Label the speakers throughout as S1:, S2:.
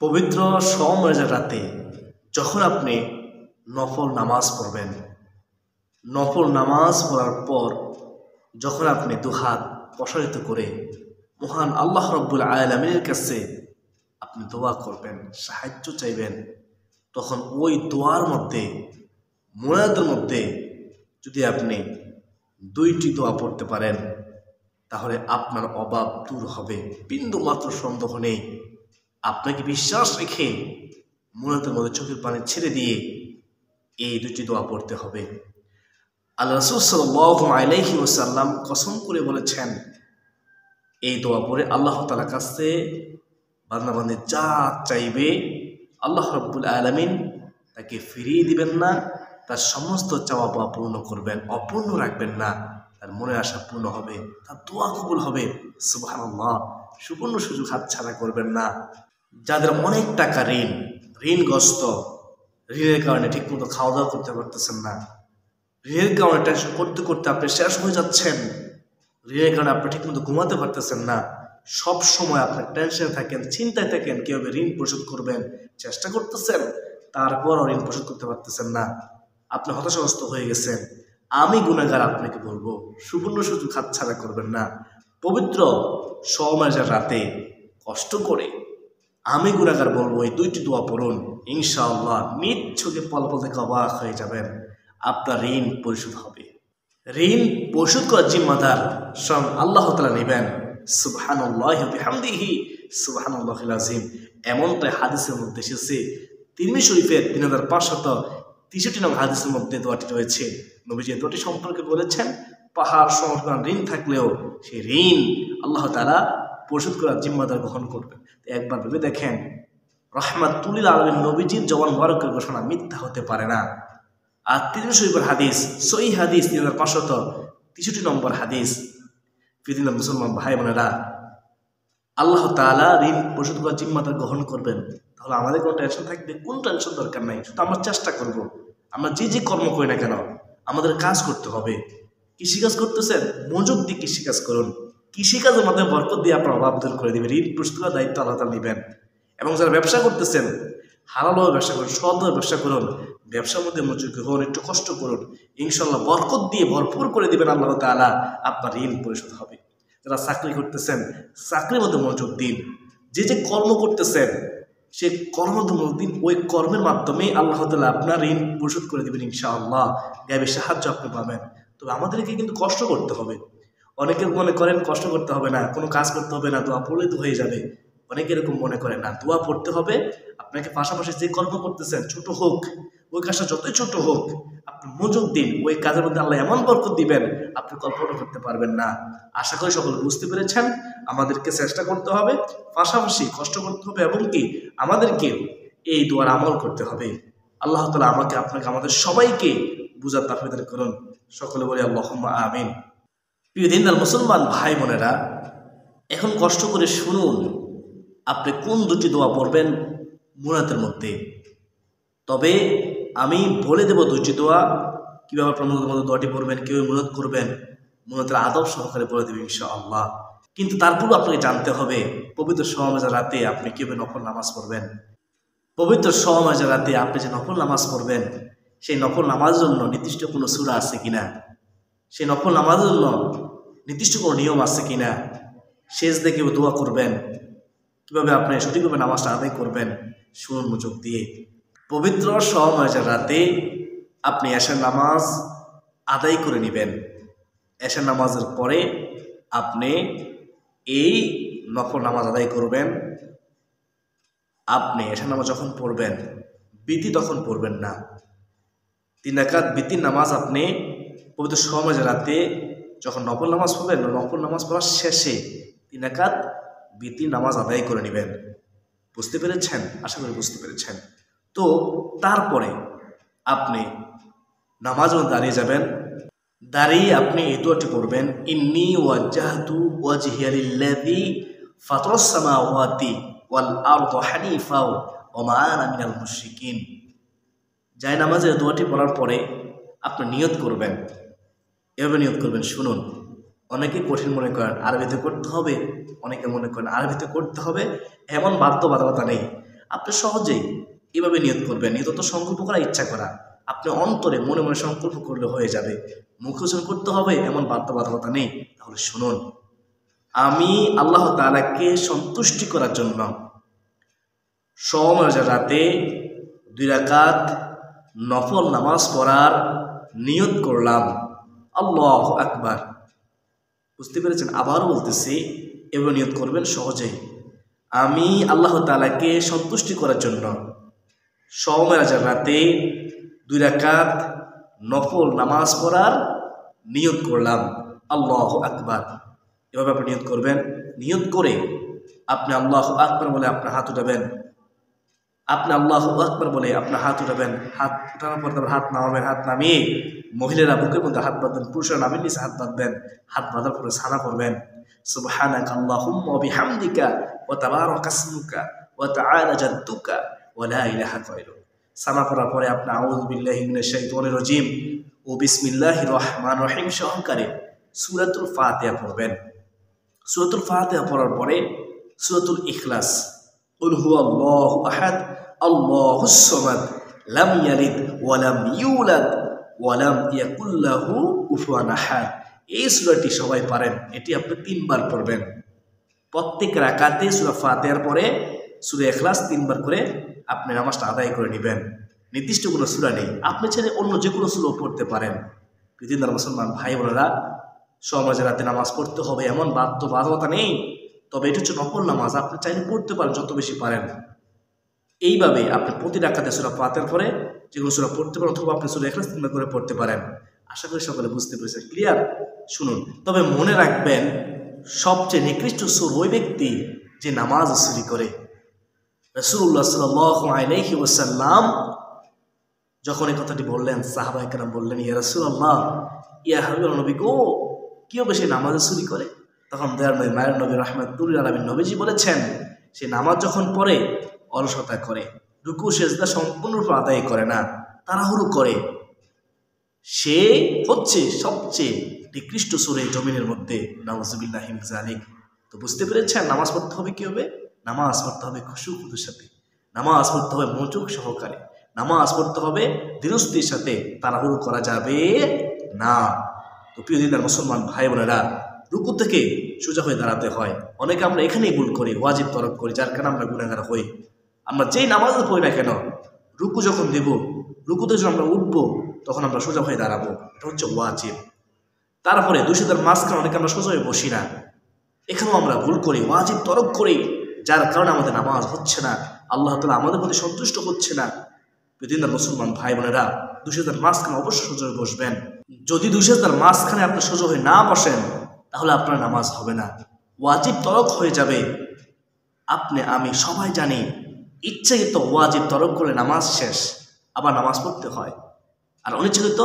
S1: পবিত্র সওমের রাতে যখন আপনি নফল নামাজ পড়বেন, নফল নামাজ পড়ার পর যখন আপনি দুহাত প্রসারিত করে মহান আল্লাহ রব্বুল আলামিনের কাছে আপনি দোয়া করবেন, সাহায্য চাইবেন, তখন ওই দোয়ার মধ্যে মুনাজাতের মধ্যে যদি আপনি দুইটি দোয়া পড়তে পারেন তাহলে আপনার অভাব দূর হবে, বিন্দু মাত্র সন্দেহ নেই। আপনাকে বিশ্বাস রেখে মুনাজাতের মধ্যে চোখের পানি ছেড়ে দিয়ে এই দুটি দোয়া পড়তে হবে। আল্লাহ রাসূল সাল্লাল্লাহু আলাইহি ওয়াসাল্লাম কসম করে বলেছেন, এই দোয়া পড়ে আল্লাহ তাআলার কাছে বান্দা-বান্দী যা চাইবে আল্লাহ রাব্বুল আলামিন তাকে ফিরিয়ে দিবেন না, তার সমস্ত চাওয়া পাওয়া পূর্ণ করবেন, অপূর্ণ রাখবেন না। তার মনের আশা পূর্ণ হবে, তার দোয়া কবুল হবে। সুবহানাল্লাহ, সুবর্ণ সুযোগ হাতছাড়া করবেন না। যাদের অনেক টাকা ঋণগ্রস্ত, ঋণের কারণে ঠিকমতো খাওয়া দাওয়া করতে পারতেছেন না, ঋণের কারণে টেনশন করতে করতে আপনি শেষ হয়ে যাচ্ছেন, ঋণের কারণে আপনি ঠিকমতো ঘুমাতে পারতেছেন না, সব সময় আপনি টেনশনে থাকেন, চিন্তায় থাকেন কিভাবে ঋণ পরিশোধ করবেন, চেষ্টা করতেছেন তারপরও ঋণ পরিশোধ করতে পারতেছেন না, আপনি হতাশাগ্রস্ত হয়ে গেছেন। আমি গুনাহগার আপনাকে বলবো, সুবর্ণ সুযোগ হাতছাড়া করবেন না। পবিত্র সওমের রাতে কষ্ট করে আমি গুনাহগার বলবো এই দুইটি দোয়া পড়ুন, ইনশাআল্লাহ নিজ চোখে পল পল থেকে অবাক হয়ে যাবেন, আপনার ঋণ পরিশোধ হবে। ঋণ পরিশোধ করার জিম্মাদার স্বয়ং আল্লাহ তাআলা নেবেন। সুবহানাল্লাহি ওয়া বিহামদিহি সুবহানাল্লাহিল আযীম। এমনটাই হাদিসের মধ্যে এসেছে, তিরমিজি শরীফের 3563 নং হাদিসের মধ্যে দোয়াটি রয়েছে। নবীজি দোয়াটি সম্পর্কে বলেছেন, পাহাড় সমান ঋণ থাকলেও সেই ঋণ আল্লাহ তাআলা পরিশোধ করার জিম্মাদার গ্রহণ করবেন। একবার ভেবে দেখেন, রাহমাতুল লিল আলামিন নবীজির জবান মুবারকের ঘোষণা মিথ্যা হতে পারে না। আর তিরমিজি শরীফের হাদিস, সহিহ হাদিস 3563 নম্বর হাদিস। পৃথিবীর মুসলমান ভাই বোনেরা, আল্লাহ তাআলা ঋণ পরিশোধ করার জিম্মাদার গ্রহণ করবেন, তাহলে আমাদের কোনো টেনশন থাকবে? কোন টেনশন দরকার নাই, শুধু আমরা চেষ্টা করব। আমরা যে কর্ম করি না কেন আমাদের কাজ করতে হবে। কৃষিকাজ করতেছেন, মনোযোগ দিয়ে কৃষিকাজ করুন, কৃষিকাজের মাধ্যমে বরকত দিয়ে আপনার অভাব দূর করে দেবেন, ঋণ পরিশোধ করার দায়িত্ব আল্লাহ তাআলা নেবেন। এবং যারা ব্যবসা করতেছেন, হালালভাবে ব্যবসা করুন, সৎভাবে ব্যবসা করুন, ব্যবসার মধ্যে মনোযোগী হন, একটু কষ্ট করুন, ইনশাআল্লাহ বরকত দিয়ে ভরপুর করে দিবেন আল্লাহ তাআলা, আপনার ঋণ পরিশোধ হবে। যারা চাকরি করতেছেন, চাকরির মধ্যে মনোযোগ দিন, যে কর্ম করতেছেন সে কর্মের মনোযোগ দিন, ওই কর্মের মাধ্যমে আল্লাহ তাআলা আপনার ঋণ পরিশোধ করে দিবেন ইনশাআল্লাহ, গায়েবের সাহায্য আপনি পাবেন। তবে আমাদেরকে কিন্তু কষ্ট করতে হবে। অনেকে মনে করেন কষ্ট করতে হবে না, কোনো কাজ করতে হবে না, দোয়া পড়লে তো হয়ে যাবে। অনেকে এরকম মনে করেন না, দোয়া পড়তে হবে। আপনাকে পাশাপাশি যে কর্ম করতেছেন, ছোট হোক, ওই কাজটা যতই ছোট হোক, আপনি মনোযোগ দিন, ওই কাজের মধ্যে আল্লাহ এমন বরকত দিবেন আপনি কল্পনা করতে পারবেন না। আশা করি সকলে বুঝতে পেরেছেন। আমাদেরকে চেষ্টা করতে হবে, পাশাপাশি কষ্ট করতে হবে, এবং কি আমাদেরকে এই দোয়ার আমল করতে হবে। আল্লাহ তাআলা আমাকে, আপনাকে, আমাদের সবাইকে বুঝার তাওফীক দান করুন। সকলে বলি আল্লাহুম্মা আমিন। প্রিয় দিনদার মুসলমান ভাই বোনেরা, এখন কষ্ট করে শুনুন আপনি কোন দুটি দোয়া পড়বেন মুনাজাতের মধ্যে। তবে আমি বলে দেব দুটি দোয়া, কীভাবে আপনার মুনাজাতের মধ্যে দোয়াটি পড়বেন, কীভাবে মুনাজাত করবেন, মুনাজাতের আদব সহকারে বলে দেবেন ইনশাআল্লাহ। কিন্তু তারপরেও আপনাকে জানতে হবে পবিত্র সওমের রাতে আপনি কীভাবে নফল নামাজ পড়বেন। পবিত্র সওমের রাতে আপনি যে নফল নামাজ পড়বেন, সেই নফল নামাজের জন্য নির্দিষ্ট কোনো সূরা আছে কিনা, সেই নফল নামাজের জন্য নির্দিষ্ট কোনো নিয়ম আছে কিনা, সেজদায় কীভাবে দোয়া করবেন, কীভাবে আপনি সঠিকভাবে নামাজটা আদায় করবেন, শুনুন মনোযোগ দিয়ে। পবিত্র সওমের রাতে আপনি এশার নামাজ আদায় করে নেবেন। এশার নামাজের পরে আপনি এই নফল নামাজ আদায় করবেন। আপনি এশার নামাজ যখন পড়বেন, বিতি তখন পড়বেন না। 3 রাকাত বিতির নামাজ আপনি পবিত্র সওমের রাতে যখন নফল নামাজ পড়বেন, নফল নামাজ পড়ার শেষে 3 রাকাত বিতির নামাজ আদায় করে নেবেন। বুঝতে পেরেছেন? আশা করি বুঝতে পেরেছেন। তো তারপরে আপনি নামাজ দাঁড়িয়ে যাবেন, দাঁড়িয়ে আপনি এই দোয়াটি পড়বেন, ইন্নী ওয়াজ্জাহতু ওয়াজহিয়া লিল্লাযী ফাতারাস সামাওয়াতি ওয়াল আরদা হানিফা ওয়া মা আনা মিনাল মুশরিকিন। যাই নামাজের দোয়াটি পড়ার পরে আপনি নিয়ত করবেন। এভাবে নিয়ত করবেন, শুনুন। অনেকে কঠিন মনে করেন আরবিতে করতে হবে, অনেকে মনে করেন আরবিতে করতে হবে, এমন বাধ্যবাধকতা নেই। আপনি সহজেই এভাবে নিয়ত করবেন। নিয়ত তো সংকল্প করা, ইচ্ছা করা। আপনি অন্তরে মনে মনে সংকল্প করলে হয়ে যাবে। মুখে উচ্চারণ করতে হবে এমন বাধ্যবাধকতা নেই। তাহলে শুনুন, আমি আল্লাহ তাআলাকে সন্তুষ্টি করার জন্য সোমবার রাতে 2 রাকাত নফল নামাজ পড়ার নিয়ত করলাম। আল্লাহু আকবার। বুঝতে পেরেছেন? আবারও বলতেছি, এবার নিয়ত করবেন সহজেই। আমি আল্লাহ তাআলাকে সন্তুষ্টি করার জন্য সোমবার রাতে 2 রাকাত নফল নামাজ পড়ার নিয়ত করলাম। আল্লাহু আকবার। এভাবে আপনি নিয়ত করবেন। নিয়ত করে আপনি আল্লাহু আকবার বলে আপনার হাত উঠাবেন। আপনি আল্লাহু আকবার বলে আপনার হাত উঠাবেন। হাত উঠানোর পর তারপর হাত নামাবেন। হাত নামিয়ে মহিলারা বুকের মধ্যে হাত বাঁধবেন, পুরুষরা নামের নিচে হাত বাঁধবেন। হাত বাঁধার পরে সানা করবেন, সুবহানাকা আল্লাহুম্মা ওয়া বিহামদিকা ওয়া তাবারাকা ইসমুকা ওয়া তাআলা জাদ্দুকা ওয়া লা ইলাহা গায়রুক। সানা করার পরে আপনি আউযু বিল্লাহি মিনাশ শাইতানির রাজিম ও বিসমিল্লাহির রহমানির রহিম সহকারে সূরাতুল ফাতিহা পড়বেন। সূরাতুল ফাতিহা পড়ার পরে সূরাতুল ইখলাস, কুল হুয়াল্লাহু আহাদ আল্লাহুস সামাদ লাম ইয়ালিদ ওয়া লাম ইউলাদ ওয়া লাম ইয়াকুল লাহু কুফুয়ান আহাদ, এই সূরাটি সবাই পারেন। এটি আপনি 3 বার পড়বেন। প্রত্যেক রাকাতে সূরা ফাতিহার পরে সূরা ইখলাস 3 বার করে আপনি নামাজটা আদায় করে নেবেন। নির্দিষ্ট কোনো সূরা নেই, আপনি ছেড়ে অন্য যে কোনো সূরা পড়তে পারেন। পৃথিবীর মুসলমান ভাই বোনেরা, সমাজে রাতে নামাজ পড়তে হবে এমন বাধ্যবাধকতা নেই। তবে এটা হচ্ছে নফল নামাজ, আপনি চাইলে পড়তে পারেন যত বেশি পারেন। এইভাবে আপনি প্রতি রাকাতে সূরা ফাতিহার পরে যে কোনো সূরা পড়তে পারেন, অথবা আপনি সূরা ইখলাস 3 বার করে পড়তে পারেন। আশা করি সকলে বুঝতে পেরেছেন। ক্লিয়ার? শুনুন, তবে মনে রাখবেন, সবচেয়ে নিকৃষ্ট চোর ওই ব্যক্তি যে নামাজ চুরি করে। রাসূলুল্লাহ সাল্লাল্লাহু আলাইহি ওয়াসাল্লাম যখন এই কথাটি বললেন, সাহাবায়ে কেরাম বললেন, ইয়া রাসূলুল্লাহ, ইয়া হাবিবুল নবী গো, কি হবে সে নামাজ চুরি করে? তখন দয়ার নবী, মায়ের নবী, রাহমাতুল আলামিন নবীজি বলেছেন, সে নামাজ যখন পড়ে অলসতা করে, রুকু সেজদা সম্পূর্ণরূপে আদায় করে না, তাড়াহুড়ো করে, সে হচ্ছে সবচেয়ে নিকৃষ্ট চোর এই জমিনের মধ্যে। নাউযুবিল্লাহি মিন যালিক। তো বুঝতে পেরেছেন, নামাজ পড়তে হবে কি হবে? নামাজ পড়তে হবে খুশু খুদুর সাথে, নামাজ পড়তে হবে মনোযোগ সহকারে, নামাজ পড়তে হবে ধীরস্থির সাথে, তাড়াহুড়ো করা যাবে না। তো প্রিয় দিনদার মুসলমান ভাই বোনেরা, রুকু থেকে সোজা হয়ে দাঁড়াতে হয়। অনেকে আমরা এখানেই ভুল করি, ওয়াজিব তরক করি, যার কারণে আমরা গুনাহগার হই। আমরা যেই নামাজ পড়ি না কেন, রুকু যখন দেব, রুকুতে যখন আমরা উঠবো, তখন আমরা সোজা হয়ে দাঁড়াবো। এটা হচ্ছে ওয়াজিব। তারপরে 2 সেজদার মাঝখানে অনেকে আমরা সোজা হয়ে বসি না, এখানেও আমরা ভুল করি, ওয়াজিব তরক করি, যার কারণে আমাদের নামাজ হচ্ছে না, আল্লাহ তাআলা আমাদের প্রতি সন্তুষ্ট হচ্ছে না। প্রতিদিনদার মুসলমান ভাই বোনেরা, 2 সেজদার মাঝখানে অবশ্যই সোজা হয়ে বসবেন। যদি 2 সেজদার মাঝখানে আপনি সোজা হয়ে না বসেন, তাহলে আপনার নামাজ হবে না, ওয়াজিব তরক হয়ে যাবে। আপনি আমি সবাই জানি, ইচ্ছাকৃত ওয়াজিব তরক করলে নামাজ শেষ, আবার নামাজ পড়তে হয়। আর অনিচ্ছাকৃত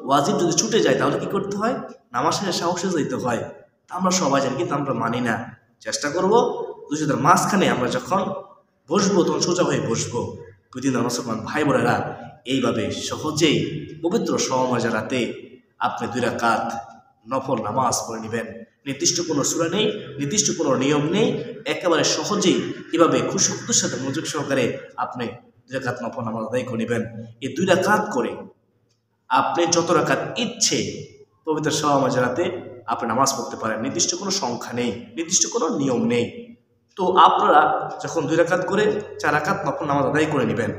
S1: ওয়াজিব যদি ছুটে যায়, তাহলে কি করতে হয়? নামাজ শেষে সাহসে যেতে হয়। তা আমরা সবাই জানি, কিন্তু আমরা মানি না। চেষ্টা করবো 2 সেজদার মাঝখানে আমরা যখন বসবো, তখন সোজা হয়ে বসবো। প্রতিদিন মুসলমান ভাই বোনেরা, এইভাবে সহজেই পবিত্র সওয়াল রাতে আপনি 2 রাকাত নফল নামাজ পড়ে নেবেন। নির্দিষ্ট কোনো সূরা নেই, নির্দিষ্ট কোনো নিয়ম নেই, একেবারে সহজেই এভাবে খুশুর সাথে মনোযোগ সহকারে আপনি 2 রাকাত নফল নামাজ আদায় করে নেবেন। এই 2 রাকাত করে আপনি যত রাকাত ইচ্ছে পবিত্র সওয়াল রাতে আপনি নামাজ পড়তে পারেন। নির্দিষ্ট কোনো সংখ্যা নেই, নির্দিষ্ট কোনো নিয়ম নেই। তো আপনারা যখন 2 রাকাত করে 4 রাকাত নফল নামাজ আদায় করে নেবেন,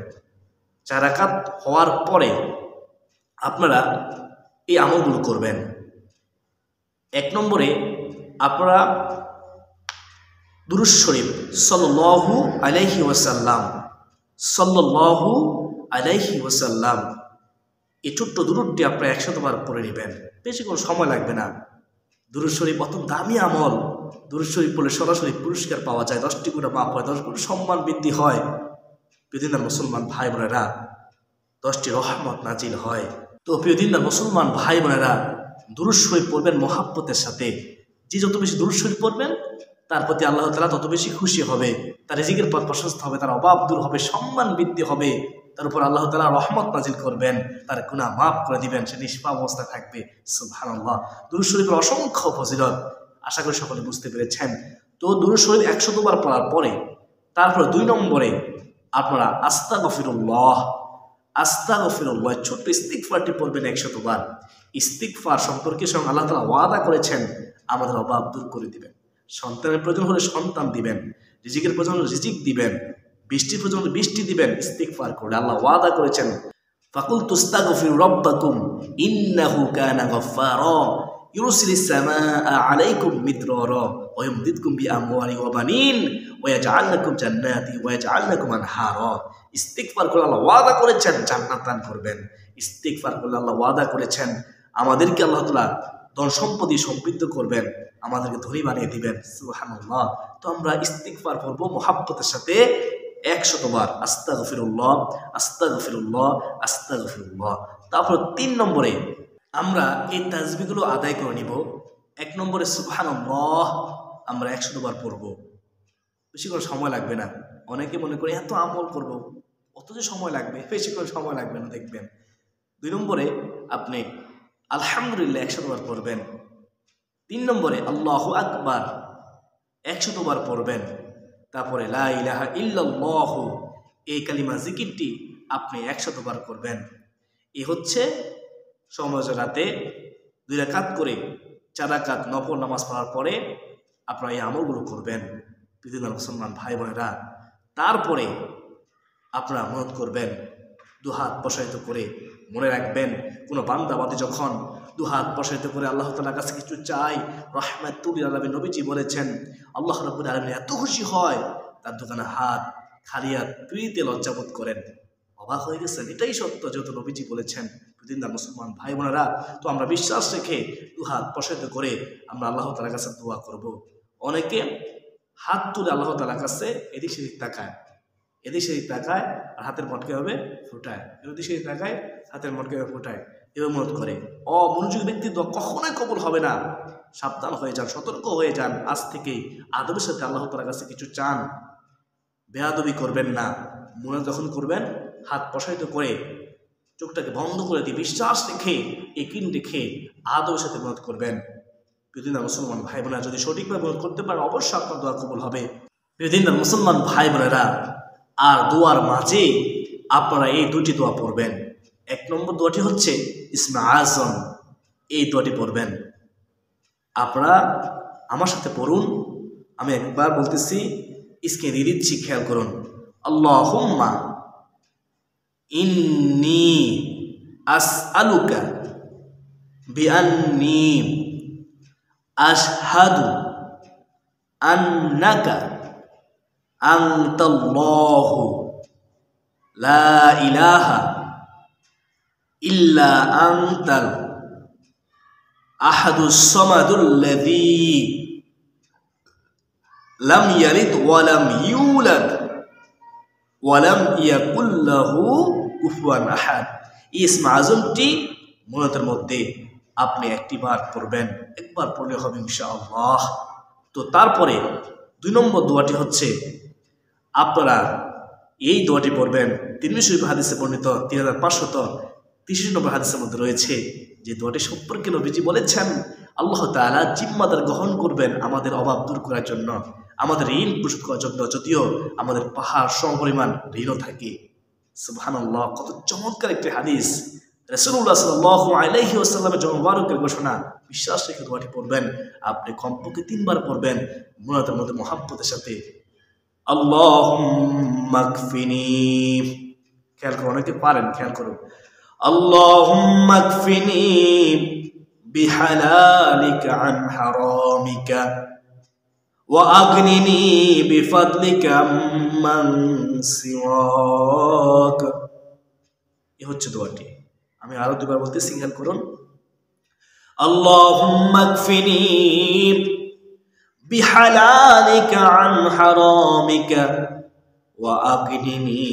S1: 4 রাকাত হওয়ার পরে আপনারা এই আমলগুলো করবেন। 1 নম্বরে আপনারা দুরূদ শরীফ সাল্লাল্লাহু আলাইহি ওয়াসাল্লাম, সাল্লাল্লাহু আলাইহি ওয়াসাল্লাম, এই ছোট্ট দুরূদটি আপনারা 100 বার পড়ে নেবেন। বেশি কোনো সময় লাগবে না। দুরূদ শরীফ অত দামি আমল। দুরূদ শরীফ পড়লে সরাসরি পুরস্কার পাওয়া যায়, 10টি গুণা মাফ হয়, 10 গুণ সম্মান বৃদ্ধি হয়। প্রিয়দিনদার মুসলমান ভাই বোনেরা, 10টি রহমত নাজিল হয়। তো প্রিয়দিনদার মুসলমান ভাই বোনেরা, দুরূদ শরীফ পড়বেন মহাব্বতের সাথে। যে যত বেশি দুরূদ শরীফ পড়বেন, তার প্রতি আল্লাহ তাআলা তত বেশি খুশি হবে, তার রিজিকের পথ প্রশস্ত হবে, তার অভাব দূর হবে, সম্মান বৃদ্ধি হবে, তার উপর আল্লাহ তাআলা রহমত নাজিল করবেন, তার গুনাহ মাফ করে দিবেন, সে নিষ্পাপ অবস্থায় থাকবে। সুবহানাল্লাহ। দুরূদ শরীফের অসংখ্য ফজিলত আশা করি সকলে বুঝতে পেরেছেন। তো দুরূদ শরীফ 100 বার পড়ার পরে তারপরে 2 নম্বরে আপনারা আস্তাগফিরুল্লাহ ছোট্ট ইস্তিগফারটি পড়বেন 100 বার। ইস্তিগফার সম্পর্কে স্বয়ং আল্লাহ তাআলা ওয়াদা করেছেন আমাদের অভাব দূর করে দিবেন, সন্তানের প্রয়োজন হলে সন্তান দিবেন, রিজিকের প্রয়োজন হলে রিজিক দিবেন, বৃষ্টির প্রয়োজন হলে বৃষ্টি দিবেন। ইস্তিগফার করলে আল্লাহ ওয়াদা করেছেন ফাকুলতু আস্তাগফিরু রাব্বাকুম ইন্নাহু কানা গাফফারা ইউরসিলিস সামাআ আলাইকুম মিদরারা ওয়া ইমদিদকুম বিআমওয়ালিন ওয়া বানিন ওয়া ইয়াজআল লাকুম জান্নাতি ওয়া ইয়াজআল লাকুম আনহারা। ইস্তিগফার করলে আল্লাহ ওয়াদা করেছেন জান্নাত দান করবেন। ইস্তিগফার করলে আল্লাহ ওয়াদা করেছেন আমাদেরকে আল্লাহ তাআলা ধন সম্পদে সমৃদ্ধ করবেন, আমাদেরকে ধনী বানিয়ে দিবেন। সুবহানাল্লাহ। তো আমরা ইস্তিগফার করব মুহাব্বতের সাথে 100 বার। আস্তাগফিরুল্লাহ আস্তাগফিরুল্লাহ আস্তাগফিরুল্লাহ। তারপর 3 নম্বরে আমরা এই তাসবিহগুলো আদায় করে নিব। 1 নম্বরে সুবহানাল্লাহ আমরা 100 বার পড়ব, বেশি করে সময় লাগবে না। অনেকে মনে করে এত আমল করব, অত যে সময় লাগবে, বেশি করে সময় লাগবে না, দেখবেন। 2 নম্বরে আপনি আলহামদুলিল্লাহ 100 বার পড়বেন। 3 নম্বরে আল্লাহু আকবার 100 বার পড়বেন। তারপরে লা ইলাহা ইল্লাল্লাহ এই কালিমা জিকিরটি আপনি 100 বার করবেন। এই হচ্ছে সময় রাতে 2 রাকাত করে 4 রাকাত নফল নামাজ পড়ার পরে আপনারা এই আমলগুলো করবেন। পৃথিবীর মুসলমান ভাই বোনেরা, তারপরে আপনারা মনত করবেন 2 হাত প্রসারিত করে। মনে রাখবেন কোনো বান্দাবাদী যখন 2 হাত প্রসারিত করে আল্লাহ তাআলার কাছে কিছু চায়, রাহমাতুল লিল আলামিন নবীজি বলেছেন আল্লাহ রাব্বুল আলামিন এত খুশি হয় তার দোকানে হাত খালি হাত পিতে লজ্জাবোধ করেন। অবাক হয়ে গেছেন? এটাই সত্য, যেহেতু নবীজি বলেছেন। পৃথিবীর মুসলমান ভাই বোনেরা, তো আমরা বিশ্বাস রেখে 2 হাত প্রসারিত করে আমরা আল্লাহ তাআলার কাছে দোয়া করব। অনেকে হাত তুলে আল্লাহ তাআলার কাছে এদিক সেদিক তাকায়, এদিক সেদিক তাকায় আর হাতের মটকে হবে ফুটায়, এদিক সেদিক তাকায় হাতের মটকে হবে ফুটায়, এভাবে মনত করে। অমনোযোগী ব্যক্তির দোয়া কখনোই কবুল হবে না। সাবধান হয়ে যান, সতর্ক হয়ে যান। আজ থেকে আদবের সাথে আল্লাহ তাআলার কাছে কিছু চান, বেয়াদবি করবেন না। মনে যখন করবেন হাত প্রসারিত করে চোখটাকে বন্ধ করে দিয়ে বিশ্বাস রেখে একিন রেখে আদবের সাথে মনত করবেন। পৃথিবীর মুসলমান ভাই বোনেরা, যদি সঠিকভাবে মনত করতে পারেন অবশ্যই আপনার দোয়া কবুল হবে। পৃথিবীর মুসলমান ভাই বোনেরা, আর দোয়ার মাঝে আপনারা এই 2টি দোয়া পড়বেন। 1 নম্বর দোয়াটি হচ্ছে ইসমে আযম, এই দোয়াটি পড়বেন। আপনারা আমার সাথে পড়ুন, আমি একবার বলতেছি, স্ক্রিনে দিয়ে দিচ্ছি, খেয়াল করুন। আল্লাহুম্মা ইন্নী আসআলুকা বিআন্নী আশহাদু আন্নাকা আনতাল্লাহু লা ইলাহা ইল্লা আনতাল আহাদুস সামাদুল্লাযী লাম ইয়ালিদ ওয়া লাম ইউলাদ ওয়া লাম ইয়াকুল লাহু কুফুয়ান আহাদ। ইসমে আযমটি মুনাজাতের মধ্যে আপনি 1টি বার পড়বেন, একবার পড়লে হবে ইনশাআল্লাহ। তো তারপরে 2 নম্বর দোয়াটি হচ্ছে আপনারা এই দোয়াটি পড়বেন। তিরমিজি শরীফ হাদিসে বর্ণিত 3563 নম্বর হাদিসের মধ্যে রয়েছে যে দোয়াটি সম্পর্কে নবীজি বলেছেন আল্লাহ তাআলা জিম্মাদার গ্রহণ করবেন আমাদের অভাব দূর করার জন্য, আমাদের ঋণ পরিশোধ করার জন্য, যদিও আমাদের পাহাড় সমপরিমাণ ঋণও থাকে। সুবহানাল্লাহ, কত চমৎকার একটি হাদিস। রাসূলুল্লাহ সাল্লাল্লাহু আলাইহি ওয়াসাল্লামের জন্মবারকের ঘোষণা। বিশ্বাস রেখে দোয়াটি পড়বেন। আপনি কমপক্ষে 3 বার পড়বেন মুনাজাতের মধ্যে মুহাব্বতের সাথে। আল্লাহুম্মা কফিনি, খেয়াল করুন, অনেকে পারেন, খেয়াল করুন। আল্লাহুম্মা কফিনি বিহালালিকা আন হারামিকা ওয়া আগনিনি বিফাদলিকা আম্মান সিওয়াক। এই হচ্ছে দোয়াটি। আমি আরো 2 বার বলতেছি, খেয়াল করুন। আল্লাহুম্মা কফিনি বিহালালিকা আন হারামিকা ওয়া আগনিনি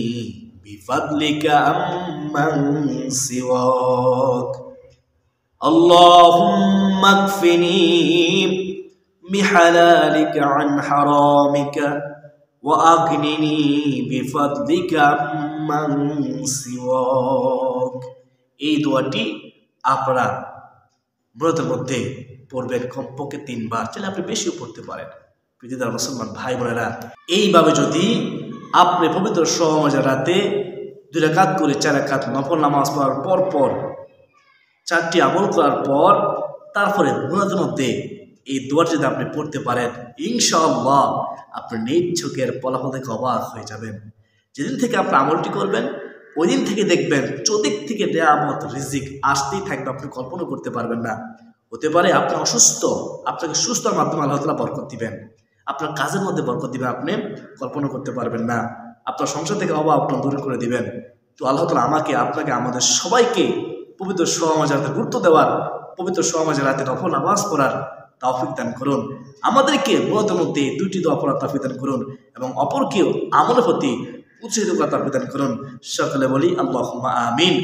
S1: বিফাদলিকা আম্মান সিওয়াক। আল্লাহুম্মা কফিনি বিহালালিকা আন হারামিকা ওয়া আগনিনি বিফাদলিকা আম্মান সিওয়াক। এই দোয়াটি আপনারা মুনাজাতের মধ্যে পড়বেন কমপক্ষে 3 বার, চাইলে আপনি বেশিও পড়তে পারেন। পৃথিবীর মুসলমান ভাই বোনেরা, এইভাবে যদি আপনি পবিত্র সমাজের রাতে 2 রাকাত করে 4 রাকাত নফল নামাজ পড়ার পর 4টি আমল করার পর তারপরে মুনাজাতের মধ্যে এই দোয়াটি যদি আপনি পড়তে পারেন, ইনশাআল্লাহ আপনি নিজ চোখের ফলাফল দেখে অবাক হয়ে যাবেন। যেদিন থেকে আপনি আমলটি করবেন ওই দিন থেকে দেখবেন চতুর্দিক থেকে নিয়ামত রিজিক আসতেই থাকবে, আপনি কল্পনা করতে পারবেন না। হতে পারে আপনি অসুস্থ, আপনাকে সুস্থর মাধ্যমে আল্লাহ তাআলা বরকত দিবেন, আপনার কাজের মধ্যে বরকত দিবেন, আপনি কল্পনা করতে পারবেন না। আপনার সংসার থেকে অভাব আপনার দূর করে দিবেন। তো আল্লাহ তাআলা আমাকে, আপনাকে, আমাদের সবাইকে পবিত্র সমাজের রাতে গুরুত্ব দেওয়ার, পবিত্র সমাজের রাতে নফল নামাজ পড়ার তৌফিক দান করুন। আমাদেরকে মুনাজাতের মধ্যে 2টি দোয়া পড়ার তৌফিক দান করুন এবং অপরকেও আমলের প্রতি উৎসাহিত করার তৌফিক দান করুন। সকলে বলি আল্লাহুম্মা আমিন।